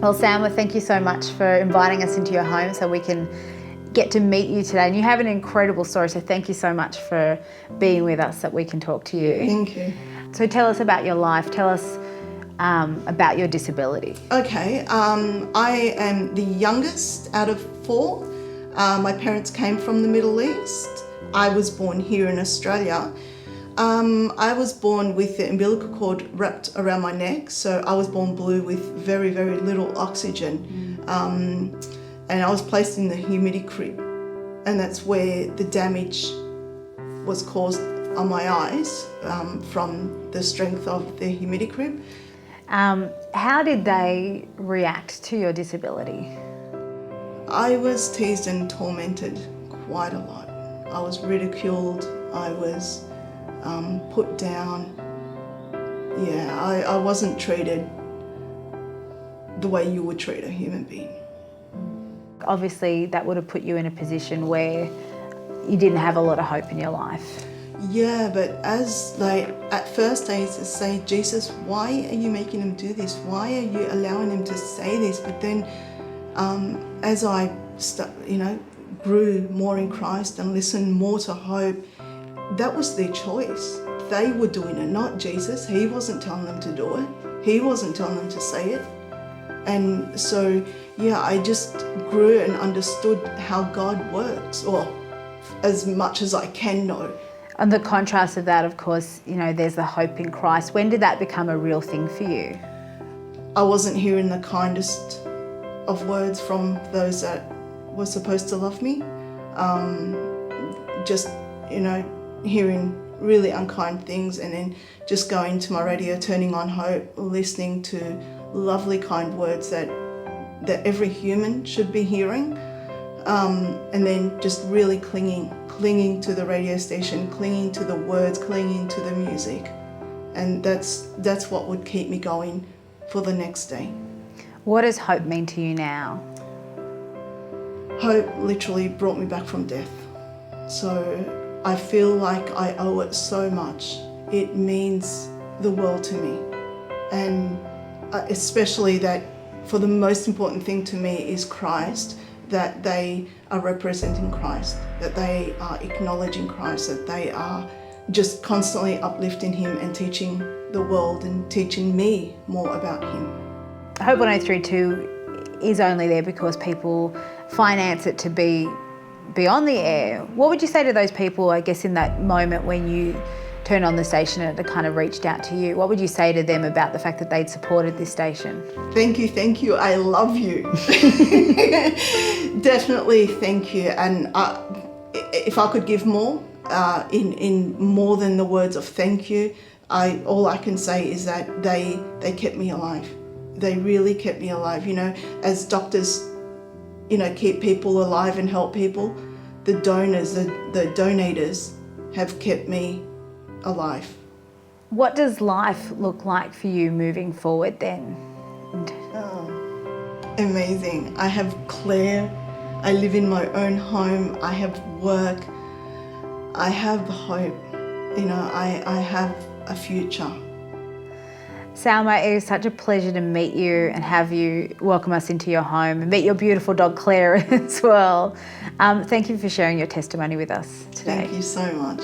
Well, Salma, thank you so much for inviting us into your home so we can get to meet you today. And you have an incredible story, so thank you so much for being with us that we can talk to you. Thank you. So tell us about your life. Tell us about your disability. Okay, I am the youngest out of 4. My parents came from the Middle East. I was born here in Australia. I was born with the umbilical cord wrapped around my neck, so I was born blue with very, very little oxygen. And I was placed in the humidity crib, and that's where the damage was caused on my eyes from the strength of the humidity crib. How did they react to your disability? I was teased and tormented quite a lot. I was ridiculed, I was put down. Yeah, I wasn't treated the way you would treat a human being. Obviously, that would have put you in a position where you didn't have a lot of hope in your life. Yeah, but at first I used to say, Jesus, why are you making him do this? Why are you allowing him to say this? But then as I grew more in Christ and listened more to hope, that was their choice. They were doing it, not Jesus. He wasn't telling them to do it. He wasn't telling them to say it. And so, yeah, I just grew and understood how God works, or as much as I can know. And the contrast of that, of course, there's the hope in Christ. When did that become a real thing for you? I wasn't hearing the kindest of words from those that were supposed to love me. Hearing really unkind things, and then just going to my radio, turning on hope, listening to lovely, kind words that every human should be hearing. And then just really clinging to the radio station, clinging to the words, clinging to the music. And that's what would keep me going for the next day. What does hope mean to you now? Hope literally brought me back from death. So I feel like I owe it so much. It means the world to me. And especially that, for the most important thing to me is Christ, that they are representing Christ, that they are acknowledging Christ, that they are just constantly uplifting him and teaching the world and teaching me more about him. Hope 1032 is only there because people finance it to be on the air. What would you say to those people, I guess, in that moment when you turned on the station and it kind of reached out to you? What would you say to them about the fact that they'd supported this station? Thank you, I love you. Definitely thank you. And if I could give more, in more than the words of thank you, all I can say is that they kept me alive. They really kept me alive. As doctors, keep people alive and help people, the donors, the donators have kept me alive. What does life look like for you moving forward then? Amazing. I have Claire. I live in my own home. I have work. I have hope. I have a future. Salma, it is such a pleasure to meet you and have you welcome us into your home and meet your beautiful dog Claire as well. Thank you for sharing your testimony with us today. Thank you so much.